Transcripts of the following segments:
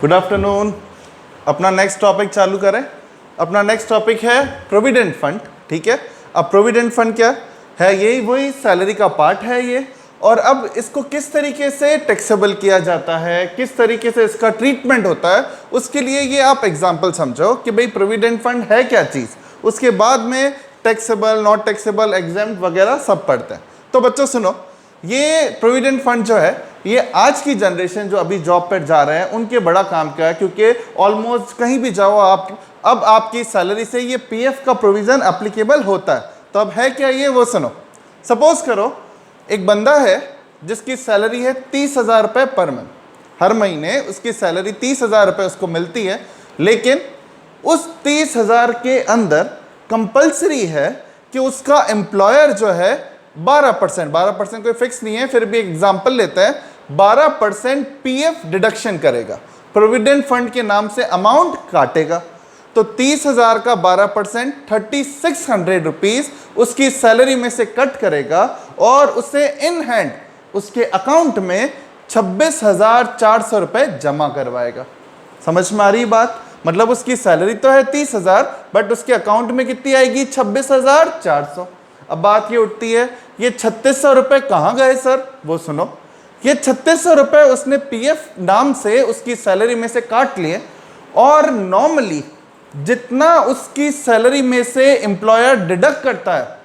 Good afternoon. अपना next topic चालू करें। अपना नेक्स्ट टॉपिक है प्रोविडेंट फंड। ठीक है, अब प्रोविडेंट फंड क्या है? यही वही सैलरी का पार्ट है ये। और अब इसको किस तरीके से टैक्सेबल किया जाता है, किस तरीके से इसका ट्रीटमेंट होता है, उसके लिए ये आप एग्जाम्पल समझो कि भाई प्रोविडेंट फंड है क्या चीज़। उसके बाद में टैक्सेबल, नॉट टैक्सेबल, एग्जेम्प्ट वगैरह सब पढ़ते हैं। तो बच्चों सुनो, ये प्रोविडेंट फंड जो है ये आज की जनरेशन जो अभी जॉब पर जा रहे हैं उनके बड़ा काम का है, क्योंकि ऑलमोस्ट कहीं भी जाओ आप, अब आपकी सैलरी से ये पीएफ का प्रोविज़न एप्लीकेबल होता है। तो अब है क्या ये, वो सुनो। सपोज करो एक बंदा है जिसकी सैलरी है 30,000 रुपये पर मंथ। हर महीने उसकी सैलरी 30,000 रुपये उसको मिलती है, लेकिन उस 30,000 के अंदर कंपल्सरी है कि उसका एम्प्लॉयर जो है 12% कोई फिक्स नहीं है, फिर भी एग्जाम्पल लेते हैं, 12% पीएफ डिडक्शन करेगा, प्रोविडेंट फंड के नाम से अमाउंट काटेगा। तो 30,000 का 12% 3600 रुपीज उसकी सैलरी में से कट करेगा और उसे इन हैंड उसके अकाउंट में 26,400 रुपए जमा करवाएगा। समझ में आ रही बात? मतलब उसकी सैलरी तो है 30,000, बट उसके अकाउंट में कितनी आएगी? 26,400। अब बात ये उठती है, ये 3600 रुपए कहाँ गए सर? वो सुनो, ये 3600 रुपए उसने पीएफ नाम से उसकी सैलरी में से काट लिए, और नॉर्मली जितना उसकी सैलरी में से एम्प्लॉयर डिडक्ट करता है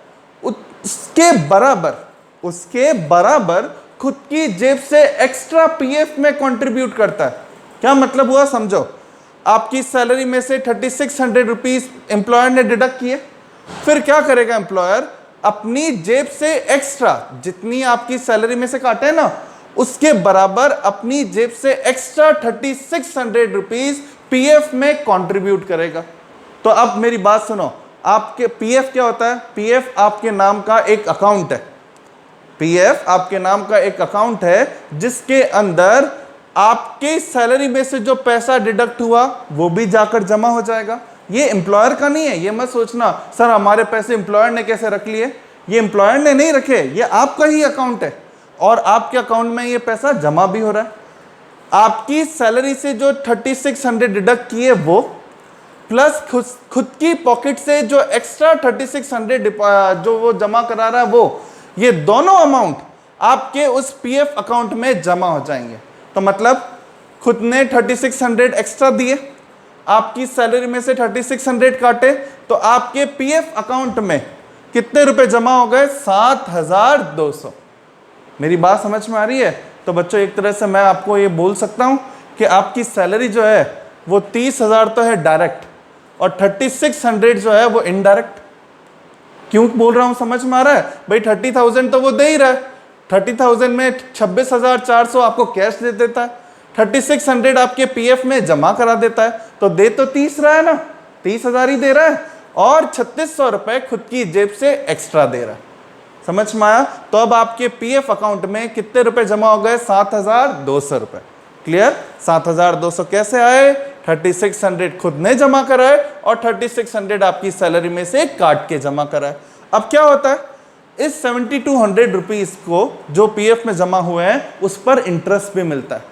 उसके बराबर खुद की जेब से एक्स्ट्रा पीएफ में कंट्रीब्यूट करता है। क्या मतलब हुआ समझो, आपकी सैलरी में से 3600 रुपीज एम्प्लॉयर ने डिडक्ट किए, फिर क्या करेगा एम्प्लॉयर? अपनी जेब से एक्स्ट्रा जितनी आपकी सैलरी में से काटे ना, उसके बराबर अपनी जेब से एक्स्ट्रा 3600 रुपीज पीएफ में कंट्रीब्यूट करेगा। तो अब मेरी बात सुनो, आपके पीएफ क्या होता है? पीएफ आपके नाम का एक अकाउंट है। पीएफ आपके नाम का एक अकाउंट है जिसके अंदर आपके सैलरी में से जो पैसा डिडक्ट हुआ वो भी जाकर जमा हो जाएगा। ये एम्प्लॉयर का नहीं है, ये मत सोचना सर हमारे पैसे एम्प्लॉयर ने कैसे रख लिए। ये एम्प्लॉयर ने नहीं रखे, ये आपका ही अकाउंट है और आपके अकाउंट में ये पैसा जमा भी हो रहा है। आपकी सैलरी से जो 3600 डिडक्ट किए वो, प्लस खुद की पॉकेट से जो एक्स्ट्रा 3600 जो वो जमा करा रहा है वो, ये दोनों अमाउंट आपके उस पीएफ अकाउंट में जमा हो जाएंगे। तो मतलब खुद ने 3600 एक्स्ट्रा दिए, आपकी सैलरी में से 3600 काटे, तो आपके पीएफ अकाउंट में कितने रुपए जमा हो गए? 7200। मेरी बात समझ में आ रही है? तो बच्चों एक तरह से मैं आपको ये बोल सकता हूं कि आपकी सैलरी जो है वो 30,000 तो है डायरेक्ट, और 3600 जो है वो इनडायरेक्ट। क्यों बोल रहा हूं, समझ में आ रहा है? भाई 30,000 तो वो दे ही रहा है, 30,000 में 26,400 आपको कैश दे देता है, 3600 आपके पीएफ में जमा करा देता है, तो दे तो 30 रहा है ना, 30,000 ही दे रहा है, और 3600 रुपए खुद की जेब से एक्स्ट्रा दे रहा है। समझ में आया? तो अब आपके पीएफ अकाउंट में कितने रुपए जमा हो गए? 7,200 रुपए। क्लियर? 7,200 कैसे आए? 3600 खुद ने जमा कराए और 3600 आपकी सैलरी में से काट के जमा कराए। अब क्या होता है, इस 7200 रुपीज को जो पीएफ में जमा हुए हैं उस पर इंटरेस्ट भी मिलता है।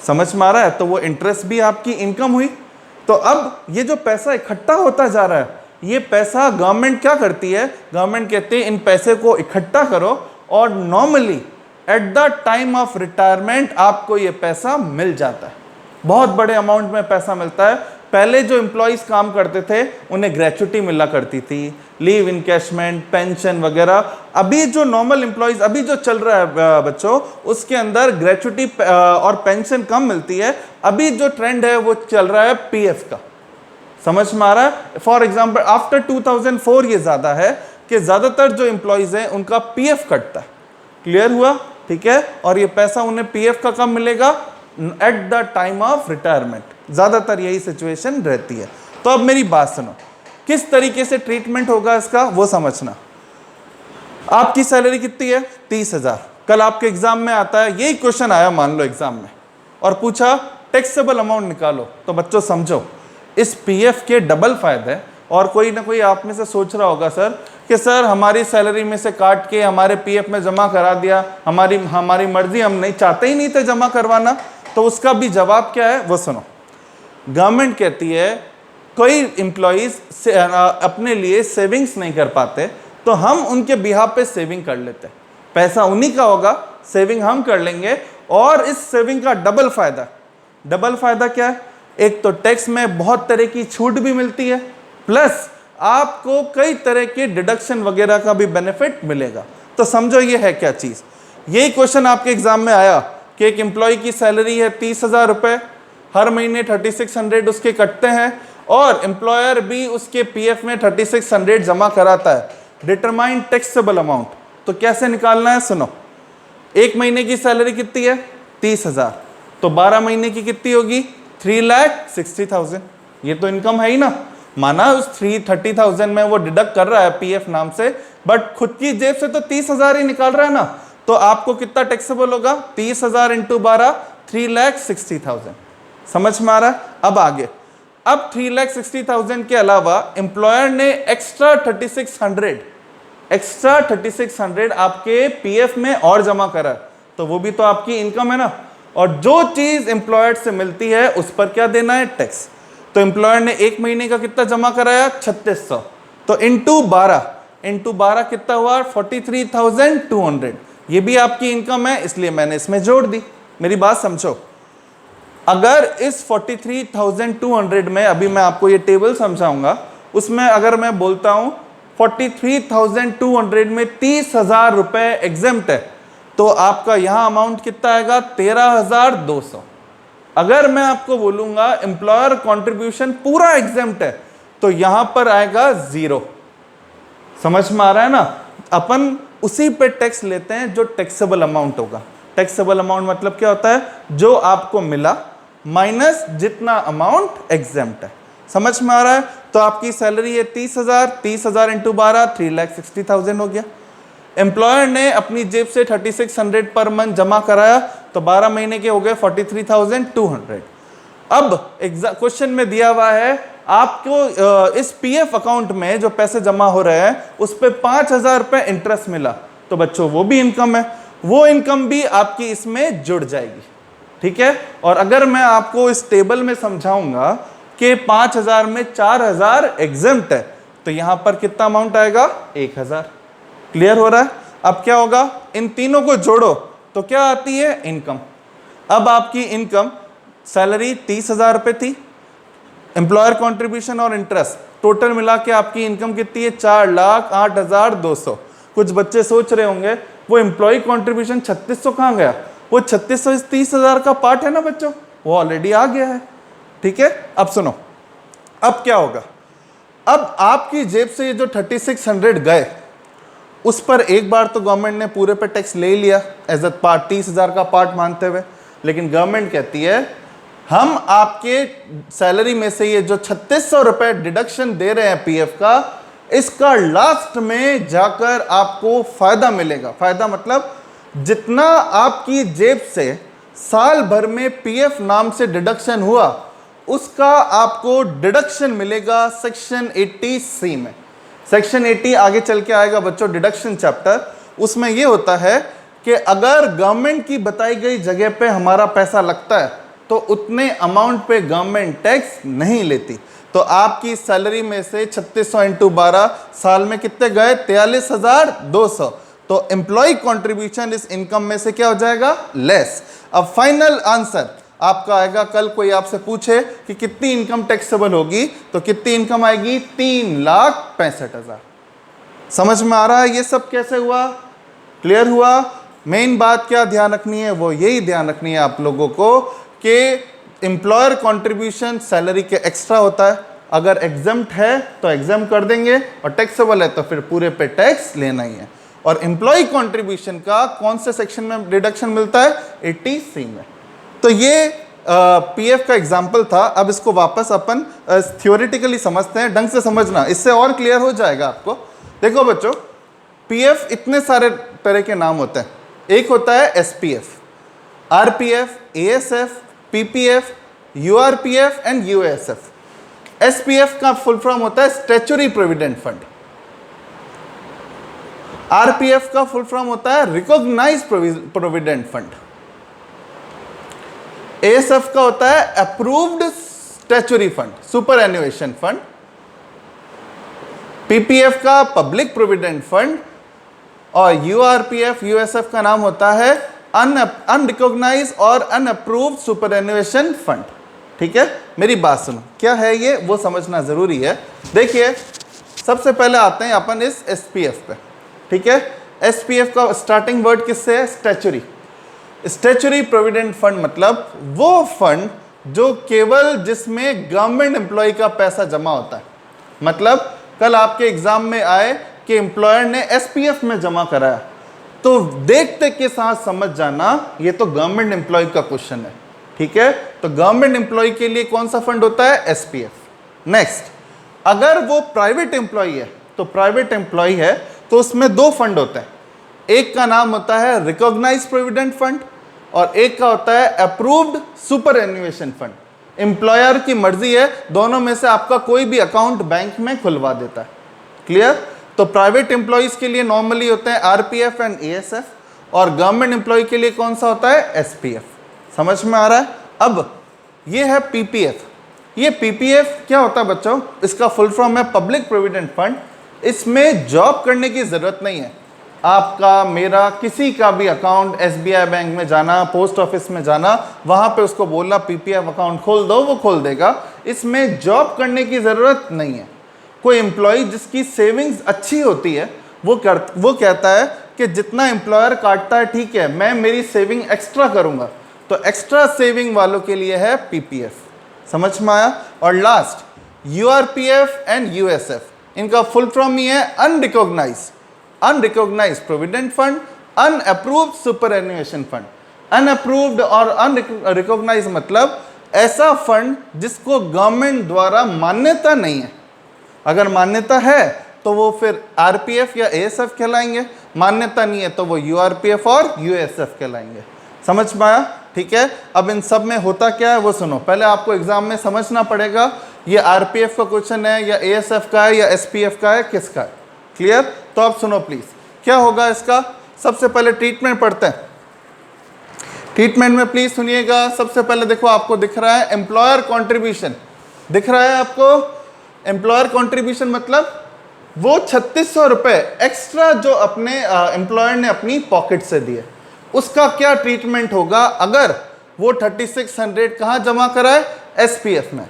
समझ में आ रहा है? तो वो इंटरेस्ट भी आपकी इनकम हुई। तो अब ये जो पैसा इकट्ठा होता जा रहा है, ये पैसा गवर्नमेंट क्या करती है? गवर्नमेंट कहती है इन पैसे को इकट्ठा करो, और normally at the time of retirement आपको ये पैसा मिल जाता है। बहुत बड़े अमाउंट में पैसा मिलता है। पहले जो एम्प्लॉयज़ काम करते थे उन्हें ग्रेचुटी मिला करती थी, लीव इनकैशमेंट, पेंशन वगैरह। अभी जो नॉर्मल एम्प्लॉयज़ अभी जो चल रहा है बच्चों, उसके अंदर ग्रेचुटी और पेंशन कम मिलती है। अभी जो ट्रेंड है वो चल रहा है पीएफ का। समझ में आ रहा है? फॉर एग्जाम्पल आफ्टर 2004 ये ज़्यादा है कि ज़्यादातर जो एम्प्लॉयज़ हैं उनका पीएफ कटता है। क्लियर हुआ? ठीक है। और ये पैसा उन्हें पीएफ का कब मिलेगा? At the time of retirement. ज़्यादातर यही सिचुएशन रहती है। तो अब मेरी बात सुनो, किस तरीके से ट्रीटमेंट होगा इसका वो समझना। आपकी सैलरी कितनी है? 30,000। कल आपके एग्जाम में आता है, यही क्वेश्चन आया मान लो एग्जाम में, और पूछा टैक्सेबल अमाउंट निकालो। तो बच्चों समझो, इस पीएफ के डबल फायदे। और कोई ना कोई आप में से सोच रहा होगा सर कि सर हमारी सैलरी में से काट के हमारे पीएफ में जमा करा दिया, हमारी मर्जी, हम नहीं चाहते ही नहीं थे जमा करवाना। तो उसका भी जवाब क्या है वो सुनो। गवर्नमेंट कहती है कोई एम्प्लॉइज अपने लिए सेविंग्स नहीं कर पाते तो हम उनके बिहाफ पे सेविंग कर लेते हैं, पैसा उन्हीं का होगा, सेविंग हम कर लेंगे, और इस सेविंग का डबल फायदा क्या है, एक तो टैक्स में बहुत तरह की छूट भी मिलती है, प्लस आपको कई तरह के डिडक्शन वगैरह का भी बेनिफिट मिलेगा। तो समझो ये है क्या चीज। यही क्वेश्चन आपके एग्जाम में आया कि एक एम्प्लॉय की सैलरी है 30,000 रुपए, हर महीने 3600 उसके कटते हैं, और एम्प्लॉयर भी उसके पीएफ में 3600 जमा कराता है। डिटरमाइन टैक्सेबल अमाउंट, तो कैसे निकालना है सुनो। एक महीने की सैलरी कितनी है 30,000, तो 12 महीने की कितनी होगी 3,60,000। ये तो इनकम है ही ना, माना उस 330,000 में वो डिडक्ट कर रहा है पीएफ नाम से, बट खुद की जेब से तो 30,000 ही निकाल रहा है ना, तो आपको कितना टैक्सेबल होगा 30,000 इंटू 12, 3,60,000। समझ में आ रहा है। अब आगे, अब 3,60,000 के अलावा एम्प्लॉयर ने एक्स्ट्रा 3,600 आपके पीएफ में और जमा करा, तो वो भी तो आपकी इनकम है ना, और जो चीज एम्प्लॉयर से मिलती है उस पर क्या देना है टैक्स। तो एम्प्लॉयर ने एक महीने का कितना जमा कराया 3600, तो इंटू 12 कितना हुआ 43,200। ये भी आपकी इनकम है, इसलिए मैंने इसमें जोड़ दी। मेरी बात समझो, अगर इस 43,200 में, अभी मैं आपको ये टेबल समझाऊंगा, उसमें अगर मैं बोलता हूं 43,200 में 30,000 रुपए एग्जेम्प्ट है, तो आपका यहां अमाउंट कितना आएगा 13,200। अगर मैं आपको बोलूंगा एम्प्लॉयर कंट्रीब्यूशन पूरा एग्जेम्प्ट है, तो यहां पर आएगा 0। समझ में आ रहा है ना। अपन उसी पे टैक्स लेते हैं जो टैक्सेबल अमाउंट होगा। टैक्सेबल अमाउंट मतलब क्या होता है, जो आपको मिला माइनस जितना अमाउंट एग्जेम्प्ट है। समझ में आ रहा है। तो आपकी सैलरी है 30,000 इंटू 12, 3,60,000 हो गया। एम्प्लॉयर ने अपनी जेब से 3,600 पर मंथ जमा कराया, तो 12 महीने के हो गए 43,200। अब क्वेश्चन में दिया हुआ है आपको इस पीएफ अकाउंट में जो पैसे जमा हो रहे हैं उस पे 5,000 रुपए इंटरेस्ट मिला, तो बच्चों वो भी इनकम है, वो इनकम भी आपकी इसमें जुड़ जाएगी। ठीक है। और अगर मैं आपको इस टेबल में समझाऊंगा कि 5,000 में 4,000 एग्जेम्प्ट है, तो यहां पर कितना अमाउंट आएगा 1,000। क्लियर हो रहा है। अब क्या होगा, इन तीनों को जोड़ो तो क्या आती है इनकम। अब आपकी इनकम, सैलरी 30,000 रुपए थी, एम्प्लॉयर कंट्रीब्यूशन और इंटरेस्ट टोटल मिला के आपकी इनकम कितनी है 4,08,200। कुछ बच्चे सोच रहे होंगे वो एम्प्लॉय कंट्रीब्यूशन 3600 कहां गया, वो 3600 इस 30,000 का पार्ट है ना बच्चों, वो ऑलरेडी आ गया है। ठीक है। अब सुनो, अब क्या होगा, अब आपकी जेब से ये जो 3,600 गए उस पर एक बार तो गवर्नमेंट ने पूरे पे टैक्स ले लिया एज अ पार्ट, 30,000 का पार्ट मानते हुए, लेकिन गवर्नमेंट कहती है हम आपके सैलरी में से ये जो 3,600 रुपए डिडक्शन दे रहे हैं पीएफ का, इसका लास्ट में जाकर आपको फायदा मिलेगा। फायदा मतलब जितना आपकी जेब से साल भर में पीएफ नाम से डिडक्शन हुआ उसका आपको डिडक्शन मिलेगा सेक्शन 80C में। सेक्शन 80 आगे चल के आएगा बच्चों, डिडक्शन चैप्टर। उसमें यह होता है कि अगर गवर्नमेंट की बताई गई जगह पे हमारा पैसा लगता है तो उतने अमाउंट पे गवर्नमेंट टैक्स नहीं लेती। तो आपकी सैलरी में से 3600 इंटू 12 साल में कितने गए 43,200। तो एम्प्लॉय कंट्रीब्यूशन इस इनकम में से क्या हो जाएगा लेस। अब फाइनल आंसर आपका आएगा, कल कोई आपसे पूछे कि कितनी इनकम टैक्सेबल होगी तो कितनी इनकम आएगी 3,65,000। समझ में आ रहा है ये सब कैसे हुआ, क्लियर हुआ। मेन बात क्या ध्यान रखनी है, वो यही ध्यान रखनी है आप लोगों को कि एम्प्लॉयर कंट्रीब्यूशन सैलरी के एक्स्ट्रा होता है, अगर एग्जम्प्ट है तो एग्जाम कर देंगे और टैक्सेबल है तो फिर पूरे पे टैक्स लेना ही है। और एम्प्लॉय कंट्रीब्यूशन का कौन से सेक्शन में डिडक्शन मिलता है 80C में। तो ये पीएफ का एग्जाम्पल था। अब इसको वापस अपन थियोरेटिकली समझते हैं, ढंग से समझना, इससे और क्लियर हो जाएगा आपको। देखो बच्चों, पीएफ इतने सारे तरह के नाम होते हैं। एक होता है SPF, RPF, ASF, PPF, URPF and USF. SPF का फुल फॉर्म होता है स्टैट्यूटरी प्रोविडेंट फंड। आरपीएफ का फुल फॉर्म होता है रिकॉग्नाइज्ड प्रोविडेंट फंड। एएसएफ का होता है approved statutory fund, superannuation fund. PPF का पब्लिक प्रोविडेंट फंड, और यूआरपीएफ यूएसएफ का नाम होता है अनरिकॉग्नाइज और अनअप्रूव्ड सुपर एन्युएशन फंड। ठीक है, मेरी बात सुनो, क्या है ये वो समझना जरूरी है। देखिए सबसे पहले आते हैं अपन इस एसपीएफ पे। ठीक है, एसपीएफ का स्टार्टिंग वर्ड किससे है? स्टैच्यूटरी। स्टैच्यूटरी प्रोविडेंट फंड मतलब वो फंड जो केवल जिसमें गवर्नमेंट एम्प्लॉय का पैसा जमा होता है। मतलब कल आपके एग्जाम में आए कि एम्प्लॉयर ने एसपीएफ में जमा कराया, तो देखते के साथ समझ जाना ये तो गवर्नमेंट एम्प्लॉय का क्वेश्चन है। ठीक है, तो गवर्नमेंट एम्प्लॉय के लिए कौन सा फंड होता है? एसपीएफ। नेक्स्ट, अगर वो प्राइवेट एम्प्लॉय है, तो प्राइवेट एम्प्लॉय है तो उसमें दो फंड होते हैं। एक का नाम होता है रिकॉग्नाइज्ड प्रोविडेंट फंड और एक का होता है अप्रूव्ड सुपर एन्युएशन फंड। एम्प्लॉयर की मर्जी है, दोनों में से आपका कोई भी अकाउंट बैंक में खुलवा देता है। क्लियर? तो प्राइवेट एम्प्लॉयज के लिए नॉर्मली होते हैं आरपीएफ एंड एएसएफ, और गवर्नमेंट एम्प्लॉय के लिए कौन सा होता है? एसपीएफ। समझ में आ रहा है? अब ये है पीपीएफ। ये पीपीएफ क्या होता है बच्चों? इसका फुल फॉर्म है पब्लिक प्रोविडेंट फंड। इसमें जॉब करने की जरूरत नहीं है। आपका, मेरा, किसी का भी अकाउंट एसबीआई बैंक में जाना, पोस्ट ऑफिस में जाना, वहां पे उसको बोलना पीपीएफ अकाउंट खोल दो, वो खोल देगा। इसमें जॉब करने की जरूरत नहीं है। कोई एम्प्लॉय जिसकी सेविंग्स अच्छी होती है वो कहता है कि जितना एम्प्लॉयर काटता है ठीक है, मैं मेरी सेविंग एक्स्ट्रा करूंगा। तो एक्स्ट्रा सेविंग वालों के लिए है पीपीएफ। समझ में आया? और लास्ट यूआरपीएफ एंड यूएसएफ, इनका फुल फॉर्म ही है unrecognised provident fund, unapproved superannuation fund. Unapproved और अनरिकॉग्नाइज्ड मतलब ऐसा फंड जिसको गवर्नमेंट द्वारा मान्यता नहीं है। अगर मान्यता है तो वो फिर आरपीएफ या एएसएफ कहलाएंगे, मान्यता नहीं है तो वो यूआरपीएफ और यूएसएफ कहलाएंगे। समझ में आया? ठीक है, अब इन सब में होता क्या है वो सुनो। पहले आपको एग्जाम में समझना पड़ेगा ये आरपीएफ का क्वेश्चन है या एएसएफ का है या एसपीएफ का है, किसका है। क्लियर? तो आप सुनो प्लीज, क्या होगा इसका। सबसे पहले ट्रीटमेंट पढ़ते हैं। ट्रीटमेंट में प्लीज सुनिएगा। सबसे पहले देखो, आपको दिख रहा है एम्प्लॉयर कॉन्ट्रीब्यूशन, दिख रहा है आपको? एम्प्लॉयर कॉन्ट्रीब्यूशन मतलब वो 3600 रुपए एक्स्ट्रा जो अपने एम्प्लॉयर ने अपनी पॉकेट से दिए, उसका क्या ट्रीटमेंट होगा अगर वो 3600 कहाँ जमा कराए? एसपीएफ में।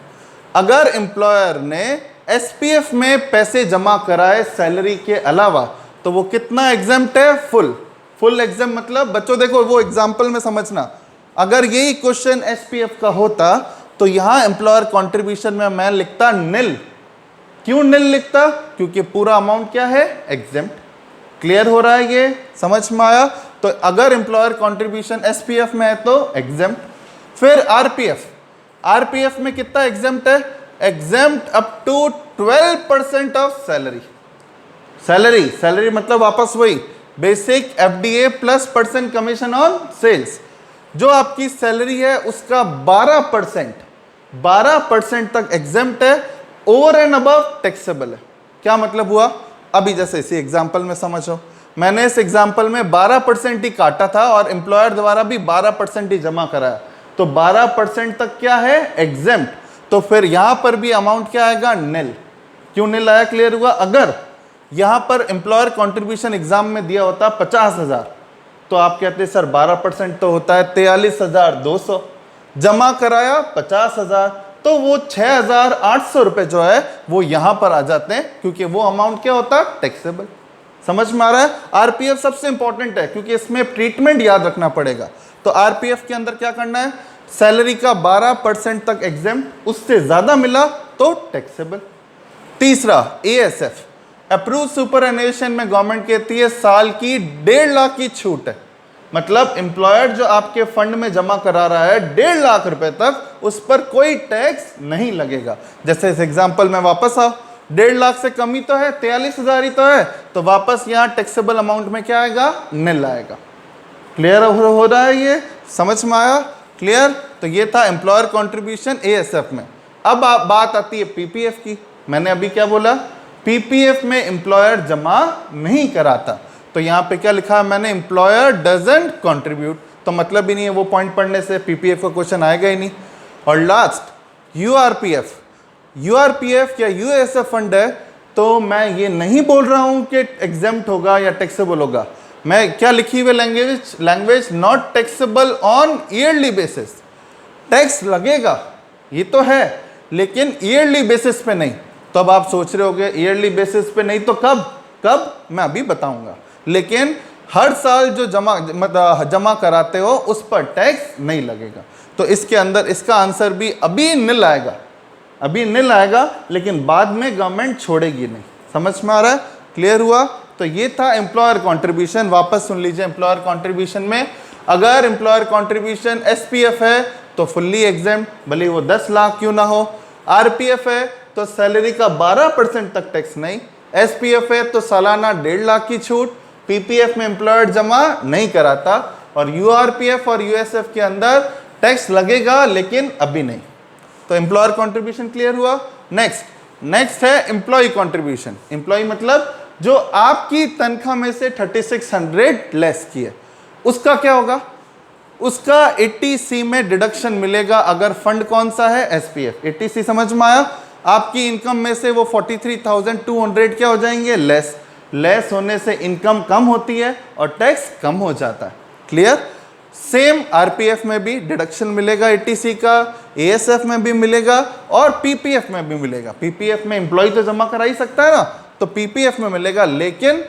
अगर एम्प्लॉयर ने एसपीएफ में पैसे जमा कराए सैलरी के अलावा, तो वो कितना एग्जेम्प्ट है? Full exam. मतलब बच्चों देखो, वो एग्जाम्पल में समझना, अगर यही क्वेश्चन एसपीएफ का होता तो यहां एम्प्लॉयर कंट्रीब्यूशन में मैं लिखता निल। क्यों निल लिखता? क्योंकि पूरा अमाउंट क्या है? एग्जेम्प्ट। क्लियर हो रहा है ये? समझ में आया? तो अगर एम्प्लॉयर कंट्रीब्यूशन एसपीएफ में है तो एग्जेम्प्ट। फिर आरपीएफ में कितना एग्जेम्प्ट है? Exempt up to 12% of salary मतलब वापस वही basic FDA plus % commission on sales. जो आपकी सैलरी है उसका 12% तक एग्जेम्प्ट है, ओवर एंड अबव टैक्सेबल है। क्या मतलब हुआ? अभी जैसे इसी एग्जांपल में समझो, मैंने इस एग्जांपल में 12% ही काटा था और एम्प्लॉयर द्वारा भी 12% ही जमा कराया, तो 12% तक क्या है? एग्जेम्प्ट। तो फिर यहां पर भी अमाउंट क्या आएगा? निल। क्यों निल आया? क्लियर हुआ? अगर यहां पर एम्प्लॉयर कंट्रीब्यूशन एग्जाम में दिया होता 50,000, तो आप कहते सर 12% तो होता है 43,200, जमा कराया 50,000, तो वो 6,800 रुपए जो है वो यहां पर आ जाते हैं, क्योंकि वो अमाउंट क्या होता है? टैक्सेबल। समझ में आ रहा है? आरपीएफ सबसे इंपॉर्टेंट है क्योंकि इसमें ट्रीटमेंट याद रखना पड़ेगा। तो आरपीएफ के अंदर क्या करना है? सैलरी का 12% तक एग्जेम्प्ट, उससे ज्यादा मिला तो टैक्सेबल। तीसरा एएसएफ, अप्रूव सुपर एन्युएशन में गवर्नमेंट कहती है साल की 1.5 लाख की छूट है। मतलब एम्प्लॉयर जो आपके फंड में जमा करा रहा है 1.5 लाख रुपए तक, उस पर कोई टैक्स नहीं लगेगा। जैसे इस एग्जांपल में वापस आओ, 1.5 लाख से कम ही तो है, 43,000 ही तो है, तो वापस यहाँ टैक्सेबल अमाउंट में क्या आएगा? निल आएगा। क्लियर हो रहा है ये? समझ में आया? क्लियर? तो ये था एम्प्लॉयर कॉन्ट्रीब्यूशन एएसएफ में। अब बात आती है पीपीएफ की। मैंने अभी क्या बोला? पीपीएफ में एम्प्लॉयर जमा नहीं कराता, तो यहां पे क्या लिखा है मैंने? Employer doesn't contribute. तो मतलब ही नहीं है वो पॉइंट पढ़ने से, पीपीएफ का क्वेश्चन आएगा ही नहीं। और लास्ट यूआरपीएफ, यूआरपीएफ या यूएसएफ फंड है, तो मैं ये नहीं बोल रहा हूं कि एग्जेम्प्ट होगा या टैक्सेबल होगा। मैं क्या लिखी हुई language not taxable on yearly basis, tax लगेगा ये तो है, लेकिन ईयरली बेसिस पे नहीं। तो अब आप सोच रहे होगे ईयरली बेसिस पे नहीं तो कब मैं अभी बताऊंगा, लेकिन हर साल जो जमा कराते हो उस पर टैक्स नहीं लगेगा। तो इसके अंदर इसका आंसर भी अभी निल आएगा, लेकिन बाद में गवर्नमेंट छोड़ेगी नहीं। समझ में आ रहा है? क्लियर हुआ? तो ये था एम्प्लॉयर कंट्रीब्यूशन। वापस सुन लीजिए, एम्प्लॉयर कंट्रीब्यूशन में अगर एम्प्लॉयर कंट्रीब्यूशन एसपीएफ है तो फुल्ली एग्जेम्प्ट, भले वो 10 लाख क्यों ना हो। आरपीएफ है तो सैलरी का 12% तक टैक्स नहीं। एसपीएफ है तो सालाना 1.5 लाख की छूट। पीपीएफ में एम्प्लॉयर जमा नहीं कराता, और यूआरपीएफ और यूएसएफ के अंदर टैक्स लगेगा लेकिन अभी नहीं। तो एम्प्लॉयर कंट्रीब्यूशन क्लियर हुआ। नेक्स्ट है एम्प्लॉय कंट्रीब्यूशन। एम्प्लॉय मतलब जो आपकी तनख्वाह में से 3600 लेस की है, उसका क्या होगा? उसका 80C में डिडक्शन मिलेगा। अगर फंड कौन सा है? एसपीएफ। 80C समझ में आया? आपकी इनकम में से वो 43,200 क्या हो जाएंगे? लेस होने से इनकम कम होती है और टैक्स कम हो जाता है। क्लियर? सेम आरपीएफ में भी डिडक्शन मिलेगा 80C का, एएसएफ में भी मिलेगा और पीपीएफ में भी मिलेगा। पीपीएफ में एम्प्लॉय तो जमा करा ही सकता है ना, तो पीपीएफ में मिलेगा। लेकिन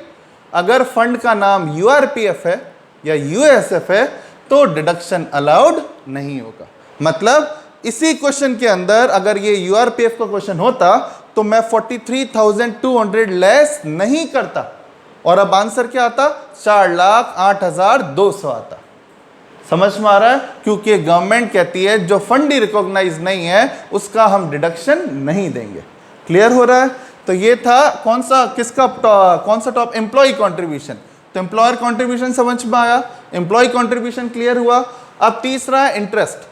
अगर फंड का नाम यूआरपीएफ है या यूएसएफ है तो डिडक्शन अलाउड नहीं होगा। मतलब इसी क्वेश्चन के अंदर अगर ये यूआरपीएफ का क्वेश्चन होता तो मैं 43,200 लेस नहीं करता, और अब आंसर क्या आता? 4,08,200 आता। समझ में आ रहा है? क्योंकि गवर्नमेंट कहती है जो फंड ही रिकॉग्नाइज नहीं है उसका हम डिडक्शन नहीं देंगे। क्लियर हो रहा है? तो ये था कौन सा टॉप? Employ contribution. तो एम्प्लॉयर कंट्रीब्यूशन समझ में आया, एम्प्लॉय कंट्रीब्यूशन क्लियर हुआ। अब तीसरा है इंटरेस्ट।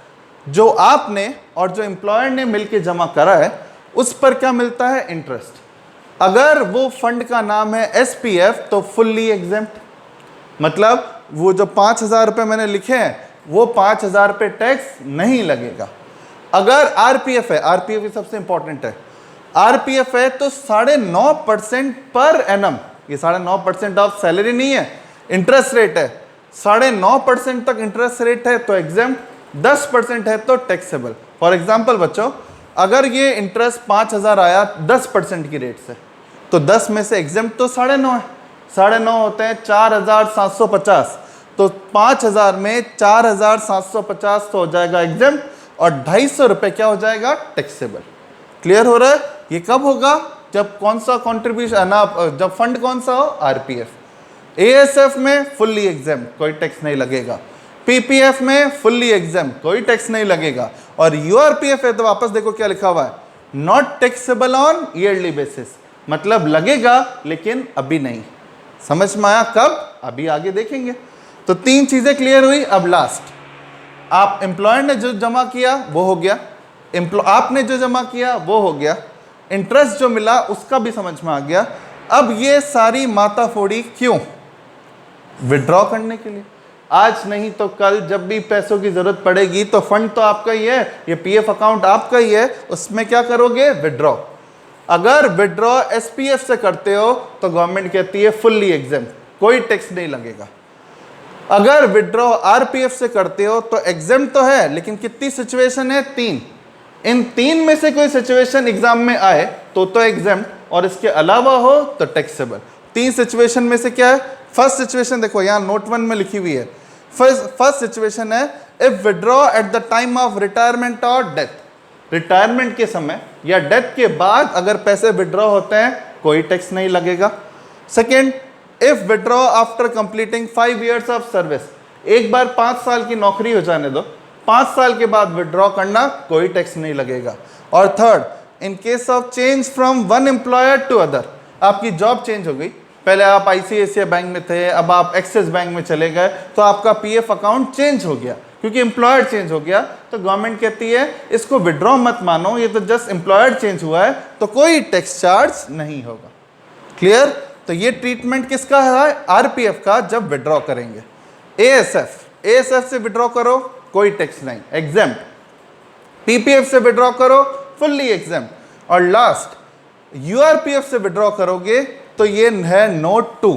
जो आपने और जो एम्प्लॉयर ने मिलकर जमा करा है उस पर क्या मिलता है? इंटरेस्ट। अगर वो फंड का नाम है एसपीएफ तो फुल्ली एग्जेम्प्ट, मतलब वो जो 5,000 रुपये मैंने लिखे हैं वो 5,000 रुपये टैक्स नहीं लगेगा। अगर आरपीएफ है, आरपीएफ सबसे इंपॉर्टेंट है, आरपीएफ है तो 9.5% पर एनम, ये 9.5% ऑफ सैलरी नहीं है, इंटरेस्ट रेट है। 9.5% तक इंटरेस्ट रेट है तो एग्जेम्प्ट, 10% है तो टैक्सेबल। फॉर एग्जाम्पल बच्चों, अगर ये इंटरेस्ट 5,000 आया 10% की रेट से, तो 10 में से एग्जेम्प्ट तो 9.5 है। 9.5 होते हैं 4,750, तो 5,000 में 4,750 तो हो जाएगा एग्जेम्प्ट, और 250 रुपये क्या हो जाएगा? टैक्सेबल। क्लियर हो रहा है? ये कब होगा? जब कौन सा कॉन्ट्रीब्यूशन ना, जब फंड कौन सा हो? आरपीएफ। एएसएफ में फुल्ली एग्जेम्प्ट, कोई टैक्स नहीं लगेगा। पीपीएफ में फुल्ली एग्जेम्प्ट, कोई टैक्स नहीं लगेगा। और यूआरपीएफ है तो वापस देखो क्या लिखा हुआ है, not taxable on yearly basis, मतलब लगेगा लेकिन अभी नहीं। समझ में आया? कब? अभी आगे देखेंगे। तो 3 चीजें क्लियर हुई। अब लास्ट, आप एम्प्लॉयर ने जो जमा किया वो हो गया, आपने जो जमा किया वो हो गया, इंटरेस्ट जो मिला उसका भी समझ में आ गया। अब ये सारी माता फोड़ी क्यों? विड्रॉ करने के लिए। आज नहीं तो कल जब भी पैसों की जरूरत पड़ेगी तो फंड तो आपका ही है, ये पीएफ अकाउंट आपका ही है, उसमें क्या करोगे? विड्रॉ। अगर विड्रॉ एसपीएफ से करते हो तो गवर्नमेंट कहती है फुल्ली एग्जेम्प्ट, कोई टैक्स नहीं लगेगा। अगर विड्रॉ आरपीएफ से करते हो तो एग्जेम्प्ट तो है, लेकिन कितनी सिचुएशन है? 3। इन 3 में से कोई सिचुएशन एग्जाम में आए तो एग्जेम्प्ट, और इसके अलावा हो तो टैक्सेबल। 3 सिचुएशन में से क्या है? फर्स्ट सिचुएशन देखो यहाँ नोट 1 में लिखी हुई है। फर्स्ट सिचुएशन है if withdraw at the time of retirement और डेथ। रिटायरमेंट के समय या डेथ के बाद अगर पैसे विड्रॉ होते हैं कोई टैक्स नहीं लगेगा। Second, if withdraw after completing 5 years of service, एक बार 5 साल की नौकरी हो जाने दो, 5 साल के बाद विड्रॉ करना, कोई टैक्स नहीं लगेगा। और third, in case of change from one employer to other, आपकी जॉब चेंज हो गई, पहले आप आईसीआईसीआई बैंक में थे, अब आप एक्सिस बैंक में चले गए, तो आपका पीएफ अकाउंट चेंज हो गया क्योंकि एम्प्लॉयर चेंज हो गया, तो गवर्नमेंट कहती है इसको विड्रॉ मत मानो, ये तो जस्ट एम्प्लॉयर चेंज हुआ है, तो कोई टैक्स चार्ज नहीं होगा। क्लियर? तो ये ट्रीटमेंट किसका है? आरपीएफ का, जब विड्रॉ करेंगे। एएसएफ, एएसएफ से विड्रॉ करो कोई टैक्स नहीं, एग्जेम्प्ट। पीपीएफ से विड्रॉ करो फुल्ली एग्जेम्प्ट। और लास्ट यूआरपीएफ से विड्रॉ करोगे तो ये है नोट 2।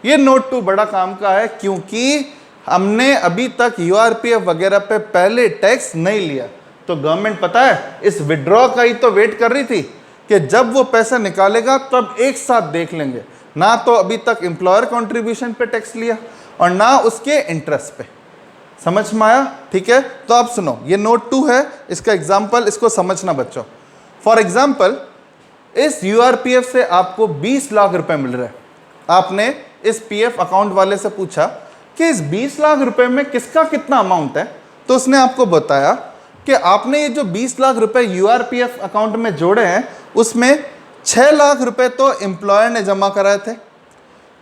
ये नोट 2 बड़ा काम का है क्योंकि हमने अभी तक यूआरपीएफ वगैरह पे पहले टैक्स नहीं लिया। तो गवर्नमेंट पता है इस विड्रॉ का ही तो वेट कर रही थी कि जब वो पैसा निकालेगा तब एक साथ देख लेंगे। ना तो अभी तक एम्प्लॉयर कंट्रीब्यूशन पे टैक्स लिया और ना उसके इंटरेस्ट पे। समझ में आया? ठीक है, तो आप सुनो, ये नोट 2 है, इसका एग्जाम्पल, इसको समझना बच्चों। फॉर एग्जाम्पल इस यूआरपीएफ से आपको 20 लाख रुपए मिल रहे हैं। आपने इस पीएफ अकाउंट वाले से पूछा कि इस 20 लाख रुपए में किसका कितना अमाउंट है, तो उसने आपको बताया कि आपने ये जो 20 लाख रुपए यूआरपीएफ अकाउंट में जोड़े हैं उसमें 6 लाख रुपए तो एम्प्लॉयर ने जमा कराए थे,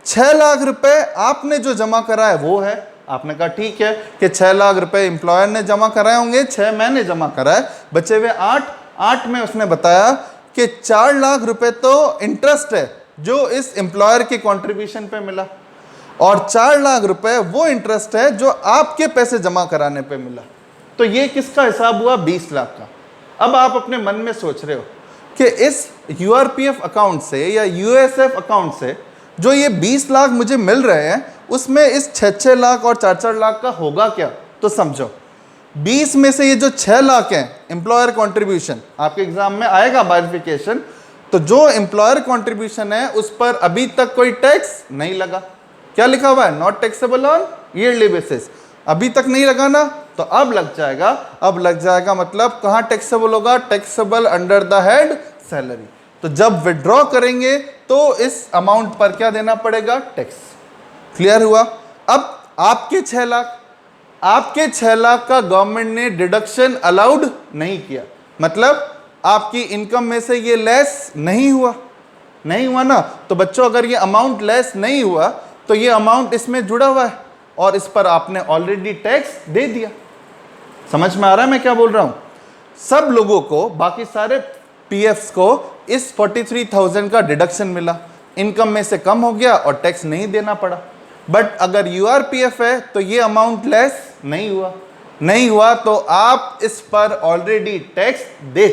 6 लाख रुपए आपने जो जमा कराए वो है। आपने कहा ठीक है कि 6 लाख रुपए एम्प्लॉयर ने जमा कराए होंगे, 6 मैंने जमा कराए, बचे हुए 8 में उसने बताया कि 4 लाख रुपए तो इंटरेस्ट है जो इस एम्प्लॉयर के कंट्रीब्यूशन पे मिला और 4 लाख रुपए वो इंटरेस्ट है जो आपके पैसे जमा कराने पे मिला। तो ये किसका हिसाब हुआ? 20 लाख का। अब आप अपने मन में सोच रहे हो कि इस यूआरपीएफ अकाउंट से या यूएसएफ अकाउंट से जो ये 20 लाख मुझे मिल रहे हैं उसमें इस 6 लाख और 4 लाख का होगा क्या? तो समझो 20 में से ये जो 6 लाख हैं एम्प्लॉयर कंट्रीब्यूशन, आपके एग्जाम में आएगा वेरिफिकेशन, तो जो एम्प्लॉयर कंट्रीब्यूशन है उस पर अभी तक कोई टैक्स नहीं लगा। क्या लिखा हुआ है? Not taxable on yearly basis. अभी तक नहीं लगा ना, तो अब लग जाएगा। अब लग जाएगा मतलब कहाँ टैक्सेबल होगा? Taxable under the head salary. तो जब विड्रॉ करेंगे तो इस अमाउंट पर क्या देना पड़ेगा? टैक्स। क्लियर हुआ? अब आपके 6 लाख, आपके 6 लाख का गवर्नमेंट ने डिडक्शन अलाउड नहीं किया, मतलब आपकी इनकम में से ये लेस नहीं हुआ, नहीं हुआ ना। तो बच्चों अगर ये अमाउंट लेस नहीं हुआ तो ये अमाउंट इसमें जुड़ा हुआ है और इस पर आपने ऑलरेडी टैक्स दे दिया। समझ में आ रहा है मैं क्या बोल रहा हूं? सब लोगों को, बाकी सारे पीएफ्स को इस 43,000 का डिडक्शन मिला, इनकम में से कम हो गया और टैक्स नहीं देना पड़ा। बट अगर यूआरपीएफ है तो ये अमाउंट लेस नहीं हुआ, नहीं हुआ तो आप इस पर ऑलरेडी टैक्स दे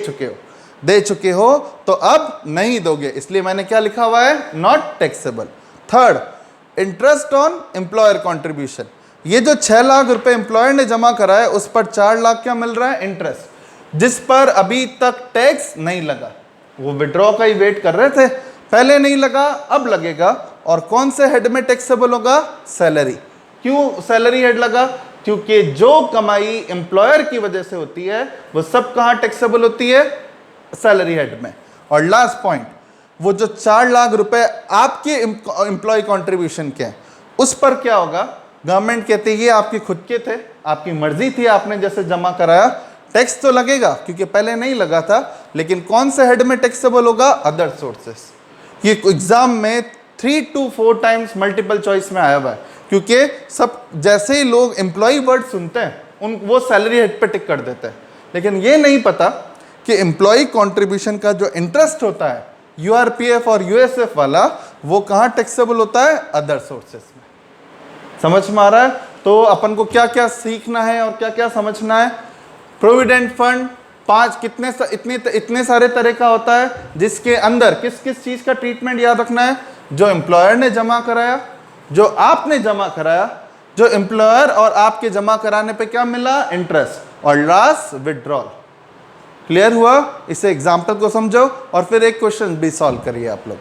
चुके हो, तो अब नहीं दोगे। इसलिए मैंने क्या लिखा हुआ है? Not taxable. Third, interest on employer contribution. ये जो 6 लाख रुपए एम्प्लॉयर ने जमा करा है उस पर 4 लाख क्या मिल रहा है? इंटरेस्ट, जिस पर अभी तक टैक्स नहीं लगा। वो विड्रॉ का ही वेट कर रहे थे, पहले नहीं लगा, अब लगेगा। और कौन से हेड में टैक्सेबल होगा? सैलरी। क्यों सैलरी हेड लगा? क्योंकि जो कमाई एम्प्लॉयर की वजह से होती है वो सब कहाँ टैक्सेबल होती है? सैलरी हेड में। और लास्ट पॉइंट, वो जो 4 लाख रुपए आपके एम्प्लॉय कंट्रीब्यूशन के हैं उस पर क्या होगा? गवर्नमेंट कहती है ये आपके खुद के थे, आपकी मर्जी थी, आपने जैसे जमा कराया, टैक्स तो लगेगा क्योंकि पहले नहीं लगा था, लेकिन कौन से हेड में टैक्सेबल होगा? Other sources. ये एग्जाम में 3 to 4 टाइम्स मल्टीपल चॉइस में आया हुआ है, क्योंकि सब जैसे ही लोग एम्प्लॉय वर्ड सुनते हैं वो सैलरी हेड पे टिक कर देते हैं, लेकिन ये नहीं पता कि एम्प्लॉय कंट्रीब्यूशन का जो इंटरेस्ट होता है यूआरपीएफ और यूएसएफ वाला, वो कहाँ टैक्सेबल होता है? अदर सोर्सेस में। समझ में आ रहा है? तो अपन को क्या क्या सीखना है और क्या क्या समझना है? प्रोविडेंट फंड 5 इतने सारे तरह का होता है, जिसके अंदर किस किस चीज का ट्रीटमेंट याद रखना है? जो एम्प्लॉयर ने जमा कराया, जो आपने जमा कराया, जो एम्प्लॉयर और आपके जमा कराने पे क्या मिला? इंटरेस्ट, और लास्ट विड्रॉल। क्लियर हुआ? इसे एग्जाम्पल को समझो और फिर एक क्वेश्चन भी सॉल्व करिए आप लोग।